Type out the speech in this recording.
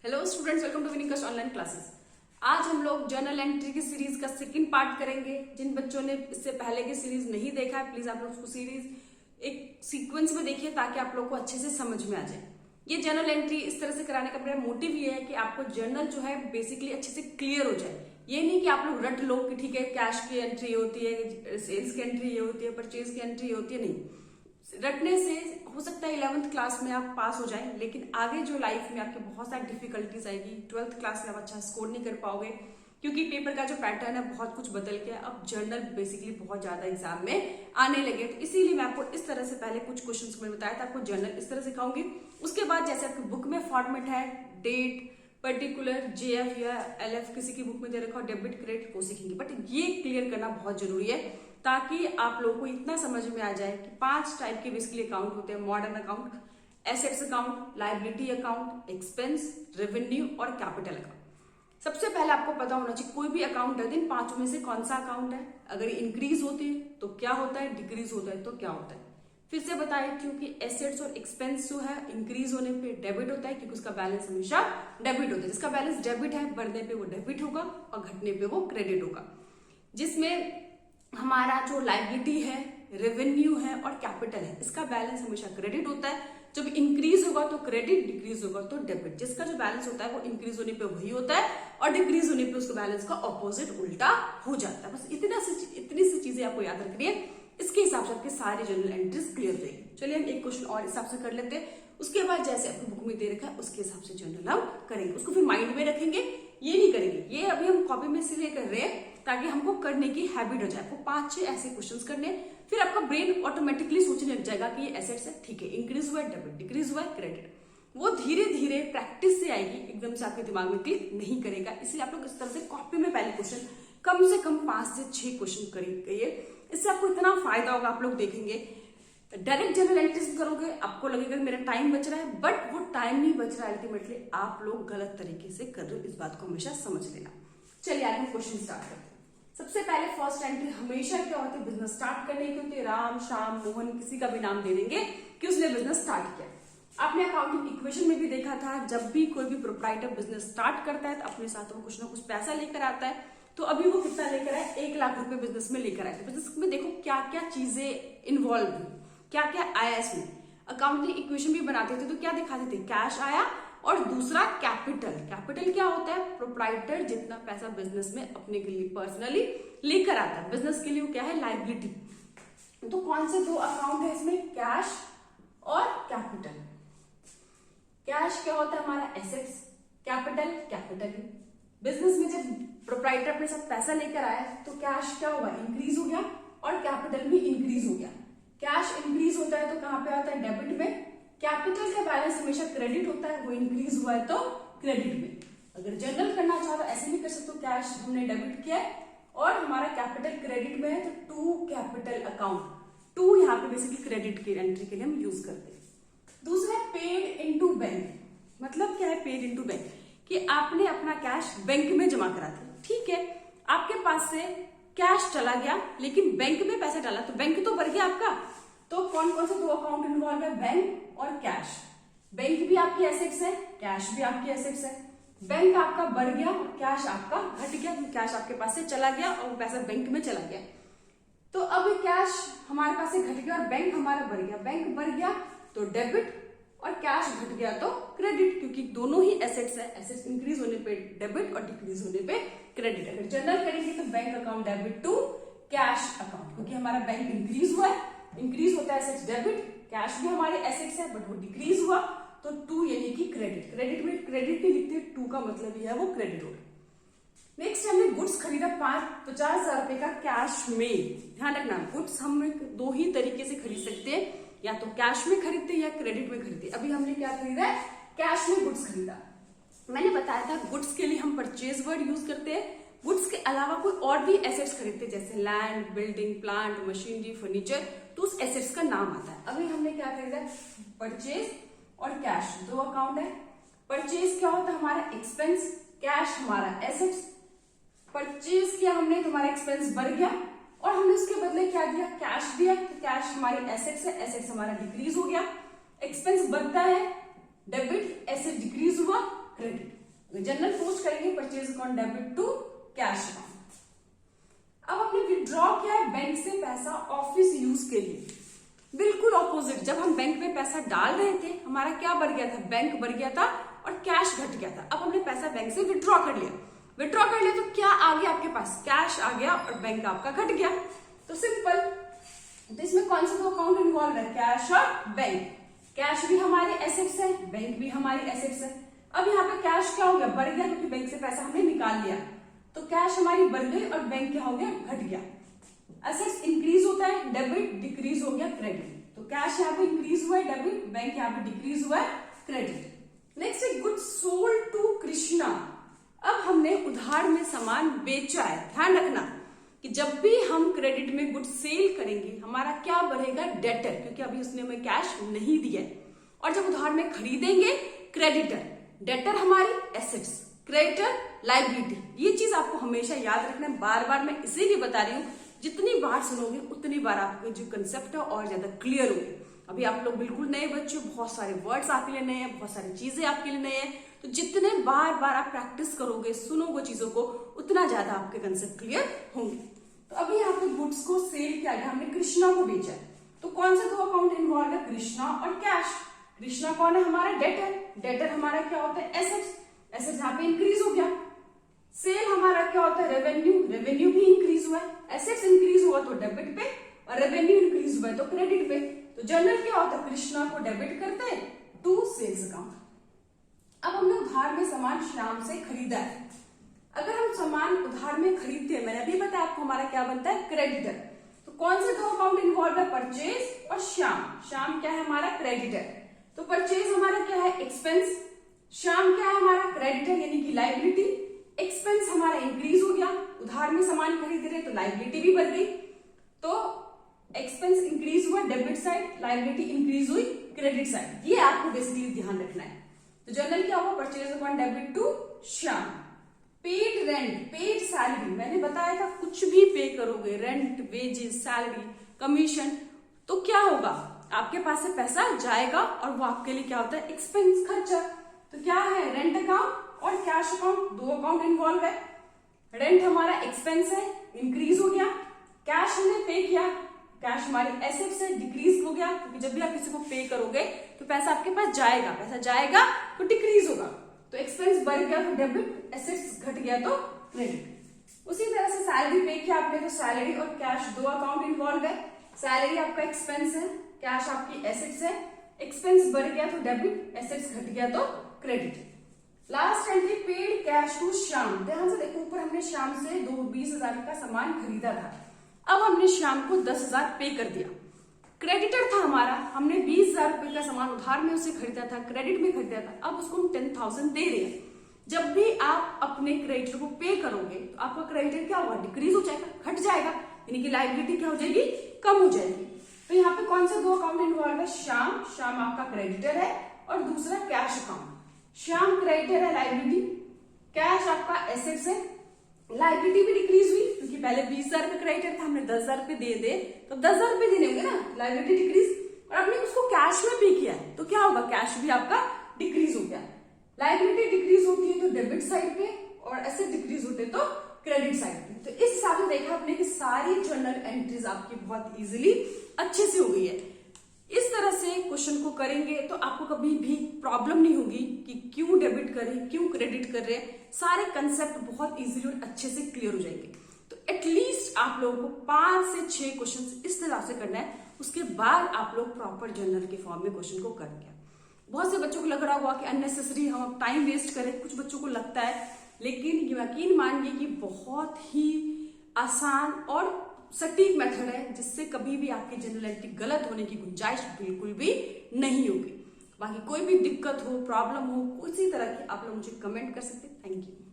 Hello students, welcome to winning कस्ट online classes. आज हम लोग जर्नल एंट्री की सीरीज का सेकंड पार्ट करेंगे। जिन बच्चों ने इससे पहले की सीरीज नहीं देखा है, प्लीज आप लोग उसको सीरीज एक सीक्वेंस में देखिए ताकि आप लोग को अच्छे से समझ में आ जाए। ये जर्नल एंट्री इस तरह से कराने का मेरा मोटिव ये है कि आपको जर्नल जो है बेसिकली अच्छे से क्लियर हो जाए। ये नहीं कि आप लोग रट लो कि ठीक है कैश की एंट्री होती है, सेल्स की एंट्री ये होती है, परचेज की एंट्री होती है। नहीं, रटने से हो सकता है 11th क्लास में आप पास हो जाएं, लेकिन आगे जो लाइफ में आपके बहुत सारी डिफिकल्टीज आएगी। 12th क्लास में आप अच्छा स्कोर नहीं कर पाओगे क्योंकि पेपर का जो पैटर्न है बहुत कुछ बदल गया। अब जर्नल बेसिकली बहुत ज्यादा एग्जाम में आने लगे, तो इसीलिए मैं आपको इस तरह से पहले कुछ क्वेश्चंस में बताया था, आपको जर्नल इस तरह सिखाऊंगी। उसके बाद जैसे आपकी बुक में फॉर्मेट है, डेट, पर्टिकुलर, जेएफ या एलएफ किसी की बुक में दे रखा हो, डेबिट क्रेडिट, वो सीखेंगे। बट ये क्लियर करना बहुत जरूरी है ताकि आप लोगों को इतना समझ में आ जाए कि 5 टाइप के बेसिकली अकाउंट होते हैं: modern account, assets account, liability account, expense, revenue और कैपिटल अकाउंट। सबसे पहले आपको पता होना चाहिए कोई भी अकाउंट है, इन पांचों में से कौन सा अकाउंट है। अगर इंक्रीज होती है तो क्या होता है, डिक्रीज होता है तो क्या होता है। फिर से बताएं, क्योंकि एसेट्स और एक्सपेंस जो है इंक्रीज होने पे डेबिट होता है क्योंकि उसका बैलेंस हमेशा डेबिट होता है। जिसका बैलेंस डेबिट है, बढ़ने पे वो डेबिट होगा और घटने पे वो क्रेडिट होगा। जिसमें हमारा जो लायबिलिटी है, रेवेन्यू है और कैपिटल है, इसका बैलेंस हमेशा क्रेडिट होता है। जब इंक्रीज होगा तो क्रेडिट, डिक्रीज होगा तो डेबिट। जिसका जो बैलेंस होता है वो इंक्रीज होने पे वही होता है और डिक्रीज होने पे उसका बैलेंस का ऑपोजिट उल्टा हो जाता है। बस इतनी सी चीजें आपको याद रखनी है। इसके हिसाब से आपके सारे जर्नल एंट्रीज क्लियर हो जाएगी। चलिए हम एक क्वेश्चन और हिसाब से कर लेते हैं। उसके बाद जैसे आपको बुक में दे रखा है उसके हिसाब से जर्नल हम करेंगे, उसको फिर माइंड में रखेंगे। ये नहीं करेंगे, ये अभी हम कॉपी में इसलिए कर रहे हैं ताकि हमको करने की हैबिट हो जाए। आपको 5-6 ऐसे क्वेश्चंस करने, फिर आपका ब्रेन ऑटोमेटिकली सोचने लग जाएगा कि ये एसेट्स है, ठीक है, इंक्रीज हुआ है डेबिट, डिक्रीज हुआ है क्रेडिट। वो धीरे धीरे प्रैक्टिस से आएगी, एकदम से आपके दिमाग में क्लिक नहीं करेगा। इसलिए आप लोग इस तरह से कॉपी में पहले क्वेश्चन कम से कम 5 से 6 क्वेश्चन करिए। इससे आपको इतना फायदा होगा, आप लोग देखेंगे। डायरेक्ट जनरल एंट्रीज करोगे आपको लगेगा मेरा टाइम बच रहा है, बट वो टाइम नहीं बच रहा है, अल्टीमेटली आप लोग गलत तरीके से कर रहे हो। इस बात को हमेशा समझ लेना। चलिए आज हम क्वेश्चन स्टार्ट करते हैं। सबसे पहले फर्स्ट एंट्री हमेशा क्या होती है, बिजनेस स्टार्ट करने की होती है। राम, श्याम, मोहन, किसी का भी नाम दे देंगे कि उसने बिजनेस स्टार्ट किया। आपने अकाउंटिंग इक्वेशन में भी देखा था, जब भी कोई भी प्रोप्राइटर बिजनेस स्टार्ट करता है तो अपने साथ वो कुछ ना कुछ पैसा लेकर आता है। तो अभी वो कितना लेकर आए, 1 लाख रुपए बिजनेस में लेकर आए। बिजनेस में देखो क्या क्या चीजें इन्वॉल्व हुई, क्या क्या आया इसमें। अकाउंटिंग इक्वेशन भी बनाते थे तो क्या दिखाते थे, कैश आया और दूसरा कैपिटल। कैपिटल क्या होता है, प्रोप्राइटर जितना पैसा बिजनेस में अपने के लिए पर्सनली लेकर आता है, बिजनेस के लिए वो क्या है, लायबिलिटी। तो कौन से 2 अकाउंट है इसमें, कैश और कैपिटल। कैश क्या होता है हमारा, एसेट्स, कैपिटल कैपिटल। बिजनेस में जब प्रोप्राइटर अपने साथ पैसा लेकर आया तो कैश क्या हुआ, इंक्रीज हो गया और कैपिटल भी इंक्रीज हो गया। कैश इंक्रीज होता है तो कहां पे आता है, डेबिट में। कैपिटल का बैलेंस हमेशा क्रेडिट होता है, वो इंक्रीज हुआ है तो क्रेडिट में। अगर जनरल करना चाहो तो ऐसे भी कर सकते हो, कैश हमने डेबिट किया है और हमारा कैपिटल क्रेडिट में है तो टू कैपिटल अकाउंट। 2 यहाँ पे बेसिकली क्रेडिट की एंट्री के लिए हम यूज करते हैं। दूसरा है पेड इनटू बैंक। मतलब क्या है पेड इनटू बैंक, कि आपने अपना कैश बैंक में जमा करा दिया। ठीक है, आपके पास से कैश चला गया लेकिन बैंक में पैसा डाला तो बैंक तो बढ़ गया आपका। तो कौन कौन से 2 अकाउंट इन्वॉल्व है, बैंक और कैश। बैंक भी आपकी एसेट्स है, कैश भी आपकी एसेट्स है। बैंक आपका बढ़ गया और कैश आपका घट गया। कैश आपके पास से चला गया और पैसा बैंक में चला गया। तो अब कैश हमारे पास से घट गया और बैंक हमारा बढ़ गया। बैंक बढ़ गया तो डेबिट और कैश घट गया तो क्रेडिट, क्योंकि दोनों ही एसेट्स है। एसेट्स इंक्रीज होने पे डेबिट और डिक्रीज होने पे क्रेडिट। अगर जनरल करेंगे तो bank account debit to cash account, क्योंकि हमारा बैंक इंक्रीज हुआ है, इंक्रीज होता है एसेट्स डेबिट, कैश भी हमारे एसेट्स है बट वो डिक्रीज हुआ तो 2 यानी कि क्रेडिट। क्रेडिट में क्रेडिट नहीं लिखते, 2 का मतलब ही है वो क्रेडिट होगा। नेक्स्ट हमने गुड्स खरीदा 50,000 रुपए का कैश में। ध्यान रखना, गुड्स हम 2 ही तरीके से खरीद सकते हैं, या तो कैश में खरीदते या क्रेडिट में खरीदते। अभी हमने क्या खरीदा है, कैश में गुड्स खरीदा। मैंने बताया था गुड्स के लिए हम परचेज वर्ड यूज करते हैं। गुड्स के अलावा कोई और भी एसेट्स खरीदते हैं जैसे land, building, plant, machinery, furniture, तो उस एसेट्स का नाम आता है। अभी हमने क्या खरीदा, परचेज और कैश, 2 अकाउंट है। परचेज क्या होता है हमारा एक्सपेंस, कैश हमारा एसेट्स। परचेज किया हमने तो हमारा एक्सपेंस बढ़ गया और हमने उसके बदले क्या दिया, कैश दिया। तो कैश हमारी एसेट्स है, एसेट्स हमारा डिक्रीज हो गया। एक्सपेंस बढ़ता है, डेबिट, एसेट डिक्रीज हुआ, credit. Account debit to cash account. अब हमने विड्रॉ किया है बैंक से पैसा ऑफिस यूज के लिए। बिल्कुल ऑपोजिट, जब हम बैंक में पैसा डाल रहे थे हमारा क्या बढ़ गया था, बैंक बढ़ गया था और कैश घट गया था। अब हमने पैसा बैंक से विड्रॉ कर लिया, विड्रॉ कर लिया तो क्या आ गया आपके पास, कैश आ गया और बैंक आपका घट गया। तो सिंपल, तो इसमें कौन से दो अकाउंट इन्वॉल्व है, कैश और बैंक। कैश भी हमारे एसेट्स है, बैंक भी हमारी एसेट्स है। अब यहाँ पे कैश क्या हो गया, बढ़ गया क्योंकि बैंक से पैसा हमने निकाल लिया, तो कैश हमारी बढ़ गई और बैंक क्या हो गया, घट गया। एसेट्स इंक्रीज होता है, डेबिट डिक्रीज हो गया, क्रेडिट। तो कैश यहाँ पे इंक्रीज हुआ है, डेबिट, बैंक यहाँ पे डिक्रीज हुआ है, क्रेडिट। नेक्स्ट है गुड्स सोल्ड टू कृष्णा। अब हमने उधार में सामान बेचा है। ध्यान रखना कि जब भी हम क्रेडिट में गुड्स सेल करेंगे हमारा क्या बढ़ेगा, डेटर, क्योंकि अभी उसने हमें कैश नहीं दिया है। और जब उधार में खरीदेंगे क्रेडिटर, डेटर हमारी एसेट्स, क्रेडिटर लाइबिलिटी। ये चीज आपको हमेशा याद रखना है, बार बार मैं इसीलिए बता रही हूँ, जितनी बार सुनोगे उतनी बार आपके जो कंसेप्ट है और ज्यादा क्लियर होगी। अभी आप लोग बिल्कुल नए बच्चे हो, बहुत सारे वर्ड्स आपके लिए नए हैं, बहुत सारी चीजें आपके लिए नए हैं, तो जितने बार बार आप प्रैक्टिस करोगे, सुनोगे चीजों को, उतना ज्यादा आपके कंसेप्ट क्लियर होंगे। तो अभी यहाँ पे गुड्स को सेल किया गया, हमने कृष्णा को बेचा है। तो कौन से दो अकाउंट इन्वॉल्व है, कृष्णा और कैश। कृष्णा कौन है, हमारा डेटर, डेटर हमारा क्या होता है, एसेट्स, एसेट्स यहाँ पे इंक्रीज हो गया। सेल हमारा क्या होता है, रेवेन्यू, रेवेन्यू भी इंक्रीज हुआ है। एसेट्स इंक्रीज हुआ तो डेबिट पे और रेवेन्यू इंक्रीज हुआ है तो क्रेडिट पे। तो जनरल क्या होता है, कृष्णा को डेबिट करते हैं टू सेल्स अकाउंट। अब हमने उधार में सामान श्याम से खरीदा है। अगर हम सामान उधार में खरीदते हैं, मैंने अभी बताया आपको, हमारा क्या बनता है, क्रेडिटर। तो कौन से दो अकाउंट इन्वॉल्व है, परचेज और श्याम। श्याम क्या है, हमारा क्रेडिटर। तो परचेज हमारा क्या है, एक्सपेंस, श्याम क्या है, हमारा क्रेडिटर यानी कि लाइबिलिटी। एक्सपेंस हमारा इंक्रीज हो गया, उधार में सामान खरीद रहे तो लाइबिलिटी भी बढ़ गई, तो एक्सपेंस इंक्रीज हुआ डेबिट साइड, लाइबिलिटी इंक्रीज हुई क्रेडिट साइड। ये आपको बेसिकली ध्यान रखना है। तो जनरल क्या हुआ, purchase account debit to Shyam. Paid rent, paid salary, मैंने बताया था कुछ भी पे करोगे, रेंट, वेजेस, सैलरी, कमीशन, तो क्या होगा, आपके पास से पैसा जाएगा और वो आपके लिए क्या होता है, एक्सपेंस, खर्चा। तो क्या है, रेंट अकाउंट और कैश अकाउंट, दो अकाउंट इन्वॉल्व है। रेंट हमारा एक्सपेंस है, इंक्रीज हो गया। कैश हमने पे किया, कैश हमारी एसेट्स है, डिक्रीज हो गया, क्योंकि जब भी आप किसी को पे करोगे तो पैसा आपके पास जाएगा, पैसा जाएगा तो डिक्रीज होगा। तो एक्सपेंस बढ़ गया तो डेबिट, एसेट्स घट गया तो क्रेडिट। उसी तरह से सैलरी पे किया आपने तो सैलरी और कैश दो अकाउंट इन्वॉल्व है। सैलरी आपका एक्सपेंस है, कैश आपकी एसेट्स है। एक्सपेंस बढ़ गया तो डेबिट, एसेट्स घट गया तो credit. Last entry paid cash to Shyam. ध्यान से देखो, ऊपर हमने श्याम से 20,000 का सामान खरीदा था, अब हमने श्याम को 10,000 पे कर दिया। क्रेडिटर था हमारा, हमने 20,000 रुपए का सामान उधार में उसे खरीदा था, क्रेडिट में खरीदा था, अब उसको हम 10,000 दे रहे हैं। जब भी आप अपने क्रेडिटर को पे करोगे तो आपका क्रेडिटर क्या होगा, डिक्रीज हो जाएगा, घट जाएगा, यानी कि लाइबिलिटी क्या हो जाएगी, कम हो जाएगी। तो यहाँ पे कौन से दो अकाउंट इन्वॉल्व है, श्याम, श्याम आपका क्रेडिटर है और दूसरा कैश अकाउंट। श्याम क्रेडिटर है, लाइबिलिटी, कैश आपका एसेट्स है, लाइबिलिटी भी डिक्रीज हुई क्योंकि पहले 20,000 रुपए क्रेडिटर था, हमने 10,000 रुपए दे दे तो 10,000 रुपए देने होंगे ना, लाइबिलिटी डिक्रीज। और आपने उसको कैश में पे किया है तो क्या होगा, कैश भी आपका डिक्रीज हो गया। लाइबिलिटी डिक्रीज होती है तो डेबिट साइड पे और एसेट डिक्रीज होते तो क्रेडिट साइड पे। तो इस हिसाब से देखा आपने कि सारी जर्नल एंट्रीज आपकी बहुत इजीली अच्छे से हो गई है। इस तरह से क्वेश्चन को करेंगे तो आपको कभी भी प्रॉब्लम नहीं होगी कि क्यों डेबिट करें, क्यों क्रेडिट कर रहे हैं, सारे कंसेप्ट बहुत इजीली और अच्छे से क्लियर हो जाएंगे। तो एटलीस्ट आप लोगों को 5 से 6 क्वेश्चन इस तरह से करना है, उसके बाद आप लोग प्रॉपर जर्नल के फॉर्म में क्वेश्चन को करेंगे। बहुत से बच्चों को लग रहा होगा कि अननेसेसरी हम टाइम वेस्ट करें, कुछ बच्चों को लगता है, लेकिन यकीन मानिए कि बहुत ही आसान और सटीक मेथड है जिससे कभी भी आपकी जनरल एंट्री गलत होने की गुंजाइश बिल्कुल भी नहीं होगी। बाकी कोई भी दिक्कत हो, प्रॉब्लम हो, किसी तरह की, आप लोग मुझे कमेंट कर सकते हैं। Thank you.